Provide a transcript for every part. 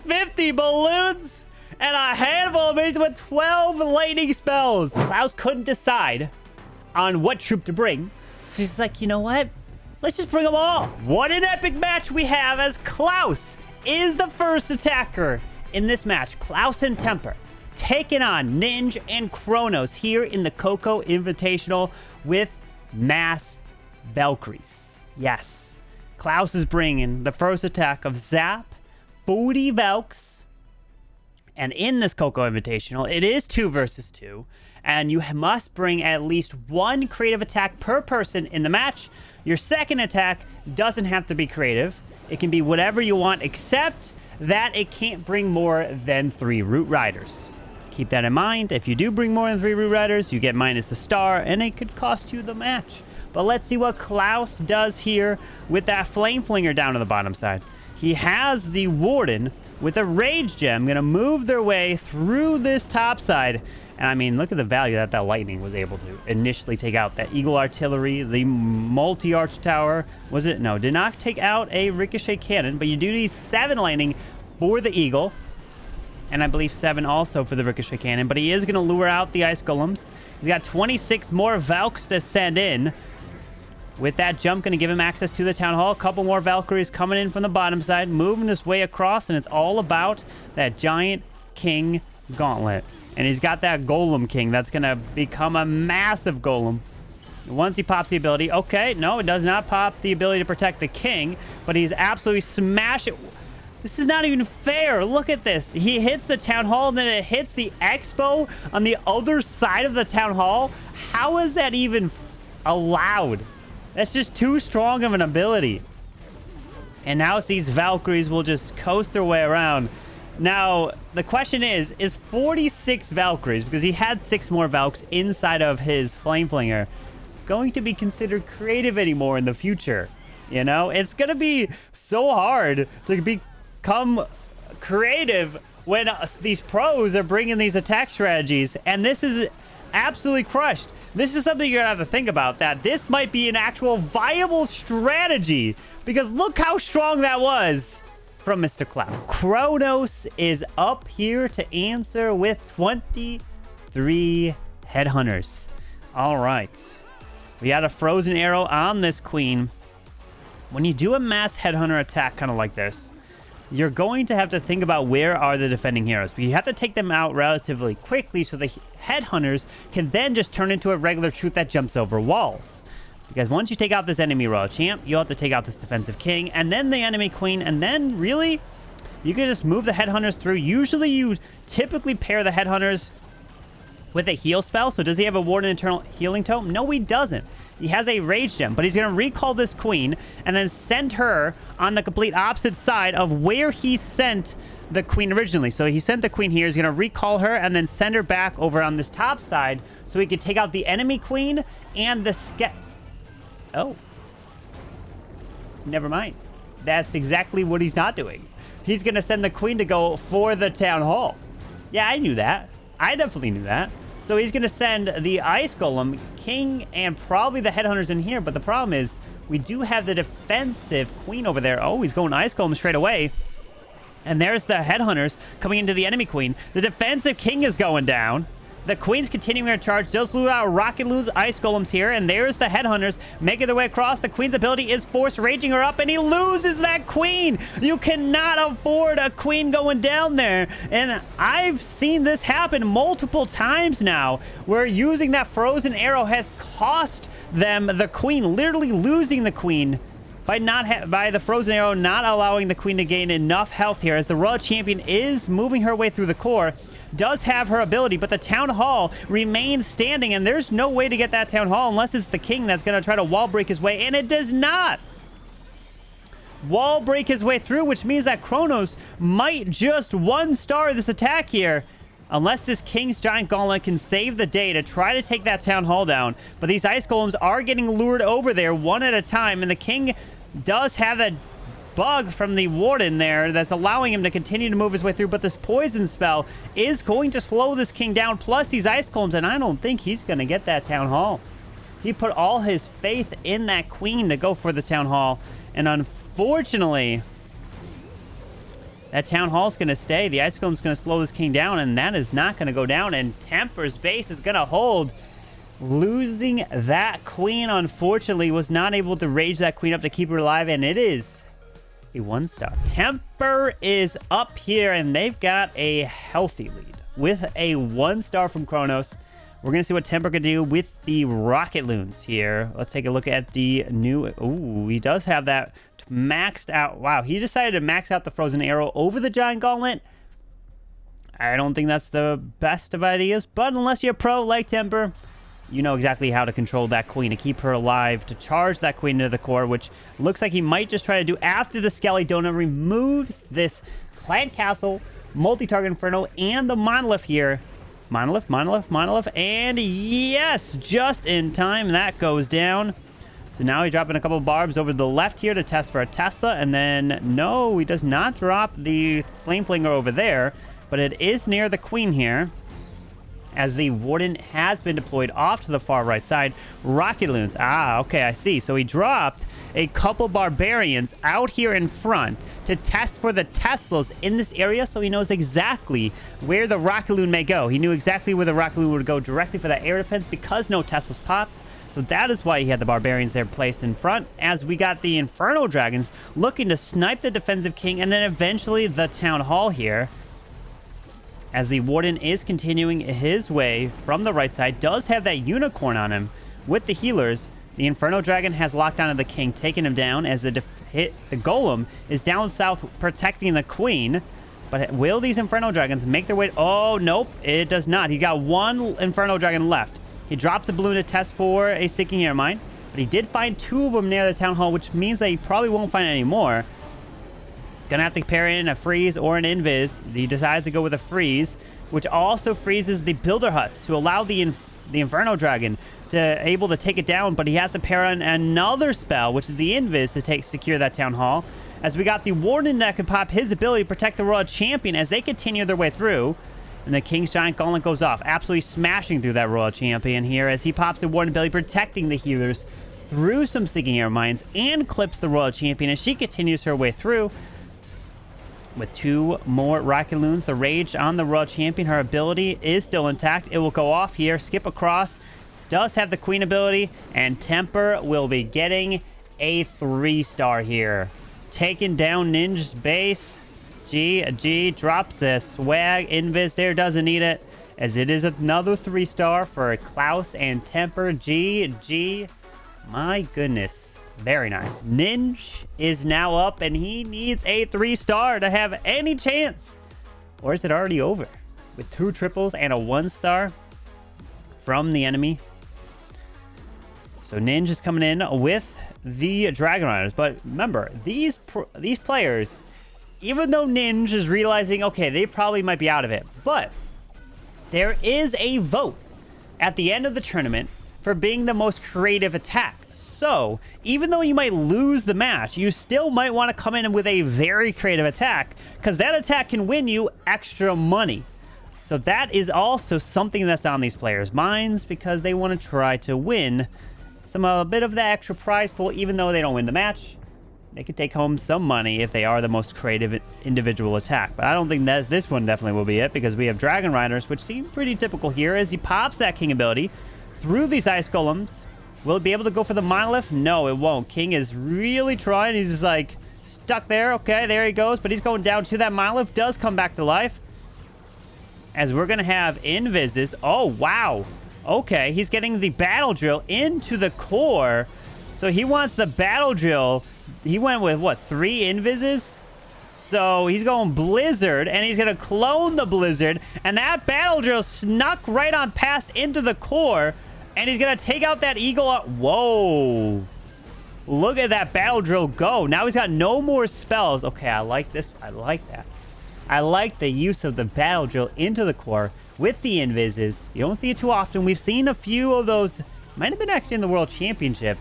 50 balloons and a handful of minis with 12 lightning spells. Klaus couldn't decide on what troop to bring. So he's like, you know what? Let's just bring them all. What an epic match we have as Klaus is the first attacker in this match. Klaus and Teemper taking on Ninj and Cronos here in the Coco Invitational with Mass Valkyries. Yes, Klaus is bringing the first attack of Zap, 40 Valks. And in this Coco Invitational, it is 2 versus 2. And you must bring at least 1 creative attack per person in the match. Your second attack doesn't have to be creative. It can be whatever you want, except that it can't bring more than 3 Root Riders. Keep that in mind. If you do bring more than 3 Root Riders, you get minus a star, and it could cost you the match. But let's see what Klaus does here with that Flame Flinger down to the bottom side. He has the Warden with a Rage Gem, going to move their way through this top side. And I mean, look at the value that Lightning was able to initially take out. That Eagle Artillery, the Multi-Arch Tower. Was it? No, did not take out a Ricochet Cannon, but you do need 7 Lightning for the Eagle. And I believe 7 also for the Ricochet Cannon. But he is going to lure out the Ice Golems. He's got 26 more Valks to send in. With that jump, going to give him access to the Town Hall. A couple more Valkyries coming in from the bottom side, moving his way across. And it's all about that Giant King Gauntlet. And he's got that Golem King that's going to become a massive Golem. Once he pops the ability. Okay, no, it does not pop the ability to protect the King. But he's absolutely smashing. This is not even fair. Look at this. He hits the Town Hall, and then it hits the Expo on the other side of the Town Hall. How is that even allowed? That's just too strong of an ability. And now these Valkyries will just coast their way around. Now, the question is 46 Valkyries, because he had 6 more Valks inside of his Flame Flinger, going to be considered creative anymore in the future? You know, it's going to be so hard to become creative when these pros are bringing these attack strategies. And this is absolutely crushed. This is something you're going to have to think about, that this might be an actual viable strategy, because look how strong that was from Mr. Klaus. Cronos is up here to answer with 23 Headhunters. All right. We got a Frozen Arrow on this Queen. When you do a mass Headhunter attack kind of like this, you're going to have to think about where are the defending heroes. But you have to take them out relatively quickly so the Headhunters can then just turn into a regular troop that jumps over walls. Because once you take out this enemy Royal Champ, you'll have to take out this defensive King, and then the enemy Queen, and then really, you can just move the Headhunters through. Usually you typically pair the Headhunters with a heal spell. So does he have a Warden Internal Healing Tome? No, he doesn't. He has a Rage Gem, but he's going to recall this Queen and then send her on the complete opposite side of where he sent the Queen originally. So he sent the Queen here. He's going to recall her and then send her back over on this top side so he can take out the enemy Queen and the Oh. Never mind. That's exactly what he's not doing. He's going to send the Queen to go for the Town Hall. Yeah, I knew that. I definitely knew that. So he's going to send the Ice Golem, King, and probably the Headhunters in here. But the problem is, we do have the defensive Queen over there. Oh, he's going Ice Golem straight away. And there's the Headhunters coming into the enemy Queen. The defensive King is going down. The Queen's continuing her charge. Does lose out Rocket Loon's Ice Golems here. And there's the Headhunters making their way across. The Queen's ability is Force Raging her up. And he loses that Queen. You cannot afford a Queen going down there. And I've seen this happen multiple times now, where using that Frozen Arrow has cost them the Queen. Literally losing the Queen by the Frozen Arrow not allowing the Queen to gain enough health here, as the Royal Champion is moving her way through the core. Does have her ability, but the Town Hall remains standing, and there's no way to get that Town Hall unless it's the King that's going to try to wall break his way, and it does not wall break his way through, which means that Cronos might just 1-star this attack here, unless this King's Giant Gauntlet can save the day to try to take that Town Hall down. But these Ice Golems are getting lured over there one at a time, and the King does have that bug from the Warden there that's allowing him to continue to move his way through, but this poison spell is going to slow this King down, plus these Ice Golems, and I don't think he's going to get that Town Hall. He put all his faith in that Queen to go for the Town Hall, and unfortunately, That Town Hall's going to stay. The Ice Golem's going to slow this king down, and that is not going to go down. And Teemper's base is going to hold. Losing that queen, unfortunately, was not able to rage that queen up to keep her alive, and it is a 1-star. Teemper is up here, and they've got a healthy lead with a 1-star from Cronos. We're going to see what Teemper can do with the Rocket Loons here. Let's take a look at the new... Ooh, he does have that maxed out. Wow, he decided to max out the Frozen Arrow over the Giant Gauntlet. I don't think that's the best of ideas, but unless you're pro like Teemper, you know exactly how to control that queen, to keep her alive, to charge that queen into the core, which looks like he might just try to do after the Skelly Donut removes this Plant Castle, multi-target Inferno, and the Monolith here. Monolith, and yes, just in time, that goes down. So now he's dropping a couple of barbs over the left here to test for a Tesla, and then, no, he does not drop the Flame Flinger over there, but it is near the queen here, as the Warden has been deployed off to the far right side. Rocket Loons. Ah, okay, I see. So he dropped a couple Barbarians out here in front to test for the Teslas in this area, so he knows exactly where the Rocket Loon may go. He knew exactly where the Rocket Loon would go directly for that air defense because no Teslas popped. So that is why he had the Barbarians there placed in front, as we got the Inferno Dragons looking to snipe the defensive king, and then eventually the Town Hall here. As the Warden is continuing his way from the right side, does have that Unicorn on him with the healers. The Inferno Dragon has locked onto the king, taking him down, as the Golem is down south protecting the queen. But will these Inferno Dragons make their way? Oh, nope, it does not. He got one Inferno Dragon left. He dropped the balloon to test for a Sinking Air Mine, but he did find 2 of them near the Town Hall, which means that he probably won't find any more. Gonna have to pair in a freeze or an invis. He decides to go with a freeze, which also freezes the builder huts to allow the Inferno Dragon to able to take it down, but he has to pair in another spell, which is the invis, to secure that Town Hall. As we got the Warden that can pop his ability to protect the Royal Champion as they continue their way through. And the King's Giant Gauntlet goes off, absolutely smashing through that Royal Champion here as he pops the Warden ability, protecting the healers through some Sinking Air Mines, and clips the Royal Champion as she continues her way through. With 2 more Rocket Loons, the rage on the Royal Champion, her ability is still intact. It will go off here, skip across, does have the Queen ability, and Teemper will be getting a 3-star here. Taking down Ninja's base. G drops the swag. Invis there, doesn't need it, as it is another 3-star for Klaus and Teemper. G. My goodness. Very nice. Ninj is now up, and he needs a 3-star to have any chance. Or is it already over? With 2 triples and a 1-star from the enemy. So Ninj is coming in with the Dragon Riders. But remember, these players, even though Ninj is realizing, okay, they probably might be out of it, but there is a vote at the end of the tournament for being the most creative attack. So, even though you might lose the match, you still might want to come in with a very creative attack, because that attack can win you extra money. So that is also something that's on these players' minds, because they want to try to win a bit of the extra prize pool. Even though they don't win the match, they could take home some money if they are the most creative individual attack. But I don't think that this one definitely will be it, because we have Dragon Riders, which seem pretty typical here, as he pops that King ability through these Ice Golems. Will it be able to go for the Monolith? No, it won't. King is really trying. He's just like stuck there. Okay, there he goes. But he's going down to that Monolith. Does come back to life. As we're going to have Invises. Oh, wow. Okay, he's getting the Battle Drill into the core. So he wants the Battle Drill. He went with, what, 3 Invises? So he's going Blizzard, and he's going to clone the Blizzard. And that Battle Drill snuck right on past into the core. And he's going to take out that Eagle. Whoa. Look at that Battle Drill go. Now he's got no more spells. Okay, I like this. I like that. I like the use of the Battle Drill into the core with the Invises. You don't see it too often. We've seen a few of those. Might have been actually in the World Championship,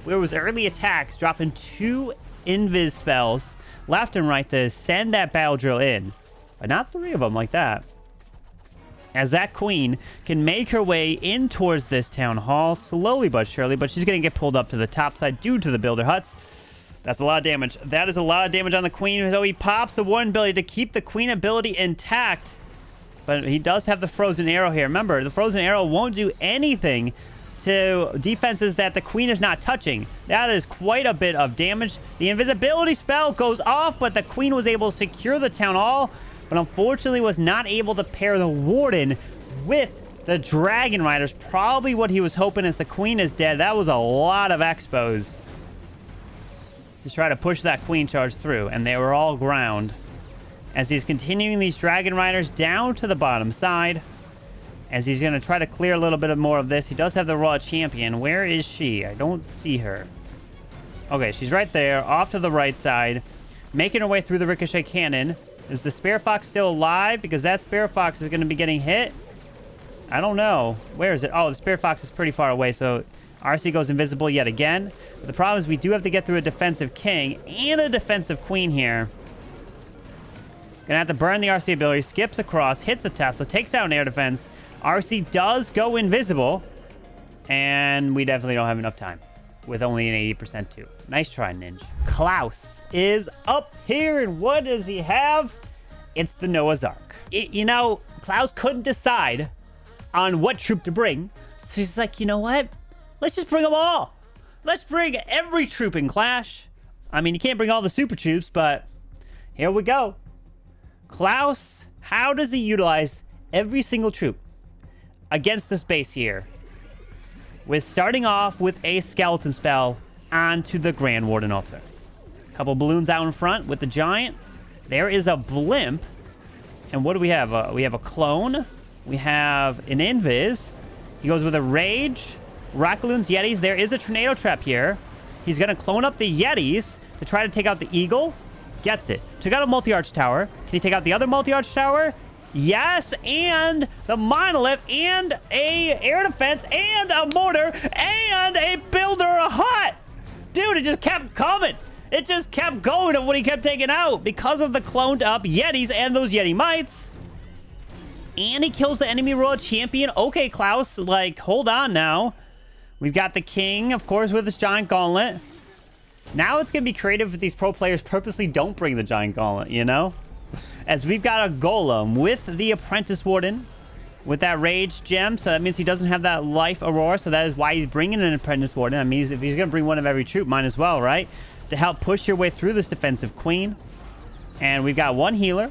where it was early attacks dropping 2 Invis spells left and right to send that Battle Drill in. But not 3 of them like that. As that queen can make her way in towards this Town Hall, slowly but surely, but she's going to get pulled up to the top side due to the builder huts. That's a lot of damage. That is a lot of damage on the queen, though he pops the warden ability to keep the queen ability intact. But he does have the frozen arrow here. Remember, the frozen arrow won't do anything to defenses that the queen is not touching. That is quite a bit of damage. The invisibility spell goes off, but the queen was able to secure the town hall, but unfortunately was not able to pair the warden with the dragon riders. Probably what he was hoping is the queen is dead. That was a lot of expos to try to push that queen charge through, and they were all ground as he's continuing these dragon riders down to the bottom side, as he's going to try to clear a little bit more of this. He does have the raw champion. Where is she? I don't see her. Okay, she's right there, off to the right side, making her way through the ricochet cannon. Is the Spare Fox still alive? Because that Spare Fox is going to be getting hit. I don't know. Where is it? Oh, the Spare Fox is pretty far away, so RC goes invisible yet again. But the problem is we do have to get through a defensive king and a defensive queen here. Gonna have to burn the RC ability, skips across, hits the Tesla, takes out an air defense. RC does go invisible, and we definitely don't have enough time with only an 80% too. Nice try, Ninj. Klaus is up here, and what does he have? It's the Noah's Ark. You know, Klaus couldn't decide on what troop to bring, so he's like, you know what? Let's just bring them all. Let's bring every troop in Clash. I mean, you can't bring all the super troops, but here we go. Klaus, how does he utilize every single troop against this base here? With starting off with a skeleton spell onto the Grand Warden altar. A couple balloons out in front with the giant. There is a blimp. And what do we have? We have a clone. We have an Invis. He goes with a rage. Rockaloons, Yetis. There is a tornado trap here. He's going to clone up the Yetis to try to take out the eagle. Gets it. Took out a multi-arch tower. Can he take out the other multi-arch tower? Yes, and the monolith, and a air defense, and a mortar, and a builder, a hut. Dude, it just kept coming. It just kept going of what he kept taking out because of the cloned up Yetis and those Yeti mites. And he kills the enemy royal champion. Okay, Klaus, like, hold on now. We've got the king, of course, with his giant gauntlet. Now it's going to be creative if these pro players purposely don't bring the giant gauntlet, you know? As we've got a golem with the apprentice warden with that rage gem, so that means he doesn't have that life aurora, so that is why he's bringing an apprentice warden. I mean, if he's going to bring one of every troop, might as well, right? To help push your way through this defensive queen. And we've got one healer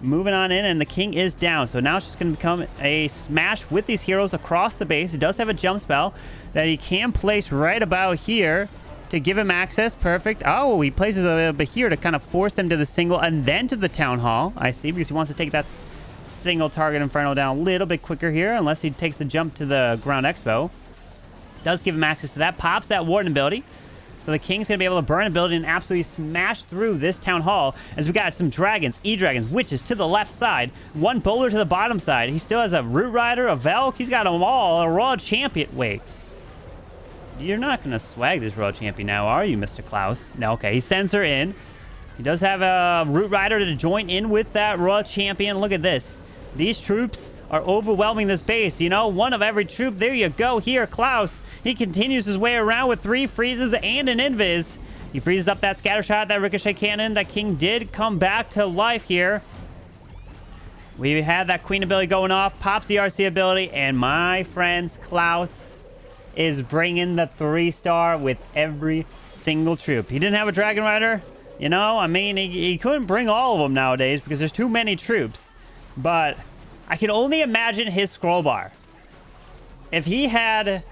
moving on in, and the king is down. So now it's just going to become a smash with these heroes across the base. He does have a jump spell that he can place right about here to give him access. Perfect. Oh, he places a little bit here to kind of force them to the single and then to the town hall. I see, because he wants to take that single target Inferno down a little bit quicker here, unless he takes the jump to the ground expo. Does give him access to that. Pops that warden ability. So the king's going to be able to burn ability and absolutely smash through this town hall, as we got some dragons, EDrags, witches to the left side, one bowler to the bottom side. He still has a root rider, a Valk. He's got them all. A raw champion. Wait. You're not going to swag this royal champion now, are you, Mr. Klaus? No, okay. He sends her in. He does have a root rider to join in with that royal champion. Look at this. These troops are overwhelming this base. You know, one of every troop. There you go. Here, Klaus. He continues his way around with 3 freezes and an invis. He freezes up that scatter shot, that ricochet cannon. That king did come back to life here. We had that queen ability going off. Pops the RC ability. And my friends, Klaus is bringing the 3-star with every single troop. He didn't have a dragon rider. You know, I mean, he couldn't bring all of them nowadays because there's too many troops. But I can only imagine his scroll bar. If he did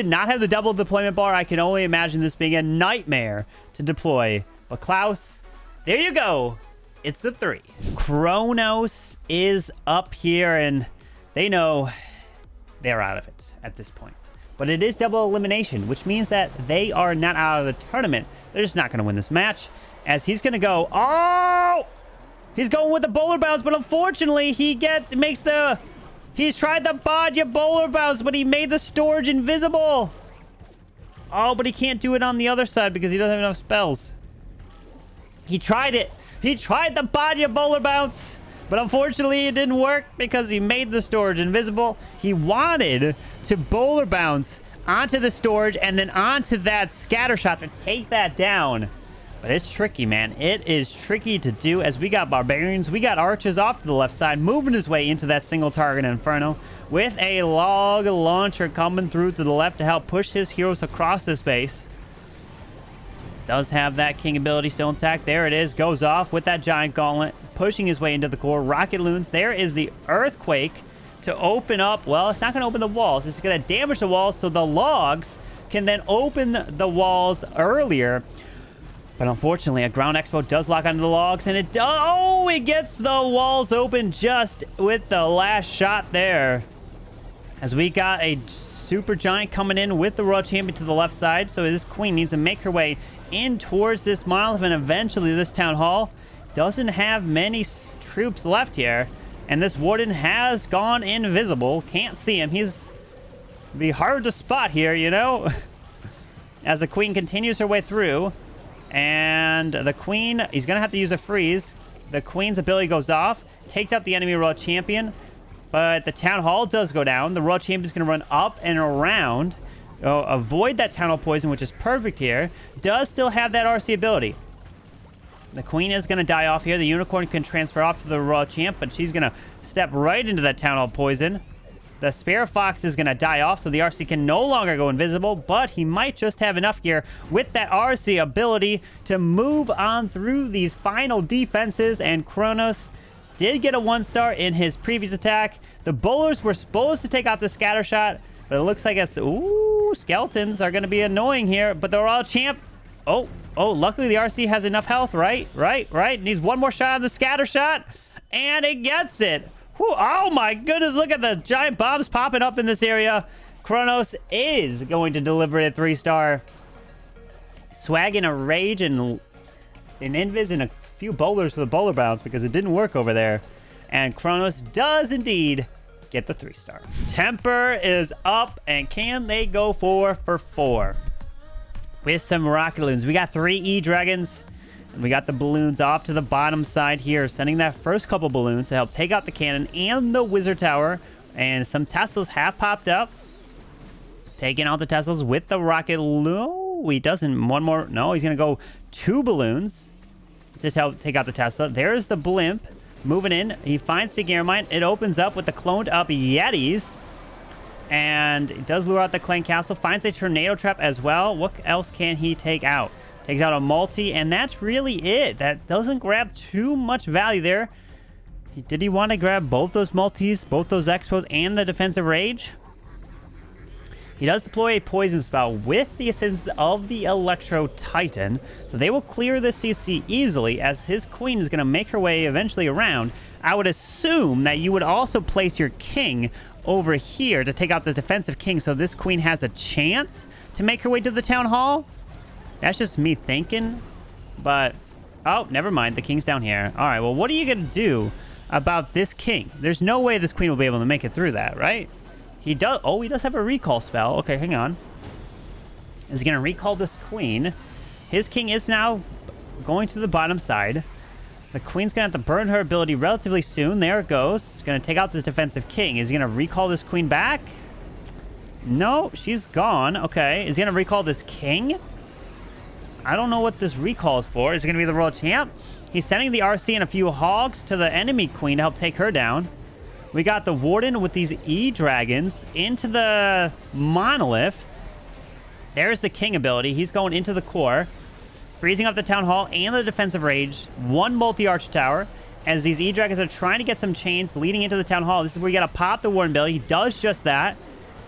not have the double deployment bar, I can only imagine this being a nightmare to deploy. But Klaus, there you go. It's the 3. Cronos is up here, and they know they're out of it at this point. But it is double elimination, which means that they are not out of the tournament. They're just not going to win this match, as he's going to go. Oh! He's going with the bowler bounce, but unfortunately, he's tried the Bodja bowler bounce, but he made the storage invisible. Oh, but he can't do it on the other side because he doesn't have enough spells. He tried it. He tried the Bodja bowler bounce, but unfortunately, it didn't work because he made the storage invisible. He wanted to bowler bounce onto the storage, and then onto that scatter shot to take that down. But it's tricky, man. It is tricky to do, as we got barbarians. We got archers off to the left side, moving his way into that single target Inferno, with a log launcher coming through to the left to help push his heroes across this base. Does have that king ability still intact. There it is. Goes off with that giant gauntlet, pushing his way into the core. Rocket Loons. There is the earthquake to open up. Well, it's not going to open the walls. It's going to damage the walls, so the logs can then open the walls earlier. But unfortunately, a ground expo does lock onto the logs, and it does. Oh, it gets the walls open just with the last shot there. As we got a super giant coming in with the Royal Champion to the left side. So this queen needs to make her way in towards this monolith, and eventually this town hall doesn't have many troops left here. And this warden has gone invisible. Can't see him. He's be hard to spot here, you know, as the queen continues her way through. And the queen, he's going to have to use a freeze. The queen's ability goes off, takes out the enemy Royal Champion. But the town hall does go down. The Royal Champion's going to run up and around. Avoid that town hall poison, which is perfect here. Does still have that RC ability. The queen is going to die off here. The unicorn can transfer off to the Royal Champ, but she's going to step right into that town hall poison. The Spare Fox is going to die off, so the RC can no longer go invisible, but he might just have enough here with that RC ability to move on through these final defenses, and Cronos did get a 1-star in his previous attack. The bowlers were supposed to take out the scatter shot, but it looks like it's... Ooh, skeletons are going to be annoying here, but the Royal Champ... Oh, luckily the RC has enough health, right? Needs one more shot on the scatter shot, and it gets it. Whew, oh my goodness, look at the giant bombs popping up in this area. Cronos is going to deliver a 3-star. Swagging a rage and an Invis and a few bowlers for the bowler bounce because it didn't work over there. And Cronos does indeed get the 3-star. Teemper is up, and can they go 4 for 4? With some rocket loons. We got 3 E-dragons. We got the balloons off to the bottom side here, sending that first couple balloons to help take out the cannon and the wizard tower. And some Teslas have popped up. Taking out the Teslas with the rocket loon. He doesn't. One more. No, he's going to go 2 balloons to help take out the Tesla. There's the blimp moving in. He finds the gear mine. It opens up with the cloned up Yetis. And it does lure out the clan castle. Finds a tornado trap as well. What else can he take out? Takes out a multi, and that's really it. That doesn't grab too much value there. Did he want to grab both those multis, both those expos, and the defensive rage? He does deploy a poison spell with the assistance of the Electro Titan. So they will clear this CC easily, as his queen is going to make her way eventually around. I would assume that you would also place your king over here to take out the defensive king, so this queen has a chance to make her way to the town hall. That's just me thinking, but... Oh, never mind. The king's down here. All right, well, what are you going to do about this king? There's no way this queen will be able to make it through that, right? He does... Oh, he does have a recall spell. Okay, hang on. Is he going to recall this queen? His king is now going to the bottom side. The queen's going to have to burn her ability relatively soon. There it goes. It's going to take out this defensive king. Is he going to recall this queen back? No, she's gone. Okay, is he going to recall this king? I don't know what this recall is for. Is it going to be the Royal Champ? He's sending the RC and a few hogs to the enemy queen to help take her down. We got the Warden with these E-dragons into the monolith. There's the king ability. He's going into the core, freezing up the town hall and the defensive rage. 1 multi-arch tower. As these E-dragons are trying to get some chains leading into the town hall. This is where you got to pop the Warden ability. He does just that.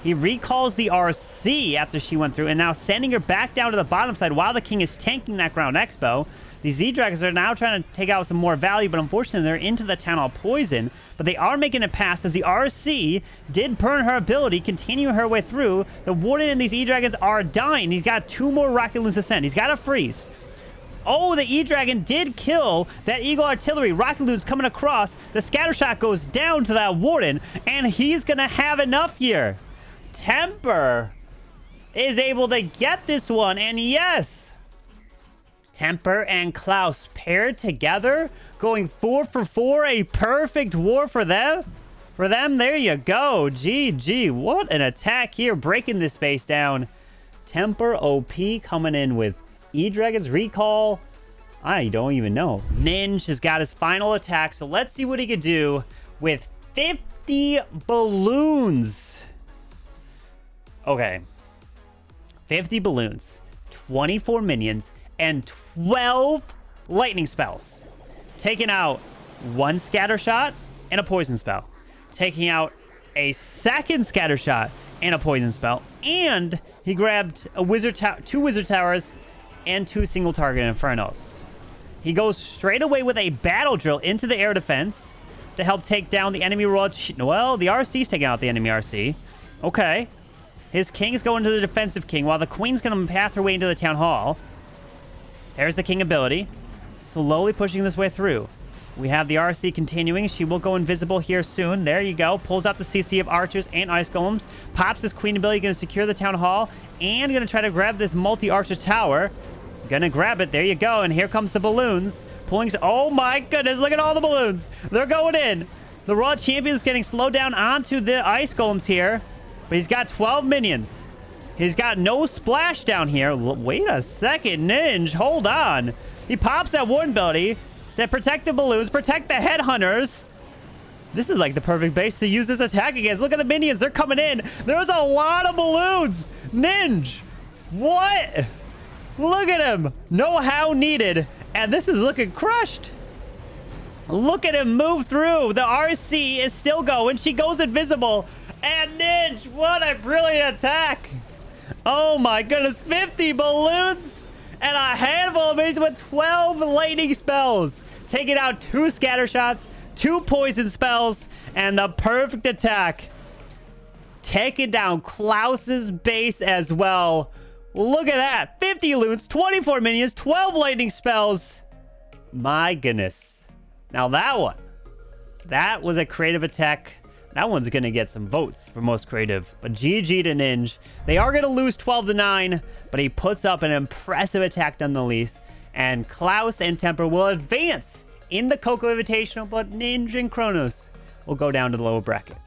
He recalls the RC after she went through, and now sending her back down to the bottom side while the king is tanking that ground expo. These Z-Dragons are now trying to take out some more value, but unfortunately they're into the town hall poison. But they are making it past, as the RC did burn her ability, continuing her way through. The Warden and these E-Dragons are dying. He's got 2 more Rocket Loons to send. He's got a freeze. Oh, the E-Dragon did kill that Eagle Artillery. Rocket Loons coming across. The scatter shot goes down to that Warden, and he's going to have enough here. Teemper is able to get this one, and yes, Teemper and Klaus paired together, going 4 for 4, a perfect war for them. for them. There you go. GG. What an attack here. Breaking this base down. Teemper OP coming in with EDrags recall. I don't even know. Ninj has got his final attack. So let's see what he could do with 50 balloons. Okay. 50 balloons, 24 minions, and 12 lightning spells. Taking out one scatter shot and a poison spell. Taking out a second scatter shot and a poison spell. And he grabbed a two wizard towers and 2 single target infernos. He goes straight away with a battle drill into the air defense to help take down the enemy royal. Well, the RC's taking out the enemy RC. Okay. His king's going to the defensive king while the queen's going to path her way into the town hall. There's the king ability. Slowly pushing this way through. We have the RC continuing. She will go invisible here soon. There you go. Pulls out the CC of archers and ice golems. Pops his queen ability. Going to secure the town hall. And going to try to grab this multi-archer tower. Going to grab it. There you go. And here comes the balloons. Pulling. Oh my goodness. Look at all the balloons. They're going in. The Raw Champion's getting slowed down onto the ice golems here. But he's got 12 minions. He's got no splash down here. Wait a second, Ninj. Hold on. He pops that one ability to protect the balloons, protect the Headhunters. This is like the perfect base to use this attack against. Look at the minions. They're coming in. There's a lot of balloons. Ninj. What? Look at him. No how needed. And this is looking crushed. Look at him move through. The RC is still going. She goes invisible. And Ninj, what a brilliant attack. Oh my goodness, 50 balloons and a handful of minions with 12 lightning spells. Taking out 2 scatter shots, 2 poison spells, and the perfect attack. Taking down Klaus's base as well. Look at that, 50 loons, 24 minions, 12 lightning spells. My goodness. Now that was a creative attack. That one's going to get some votes for most creative. But GG to Ninj. They are going to lose 12-9, but he puts up an impressive attack nonetheless. And Klaus and Teemper will advance in the Coco Invitational, but Ninj and Cronos will go down to the lower bracket.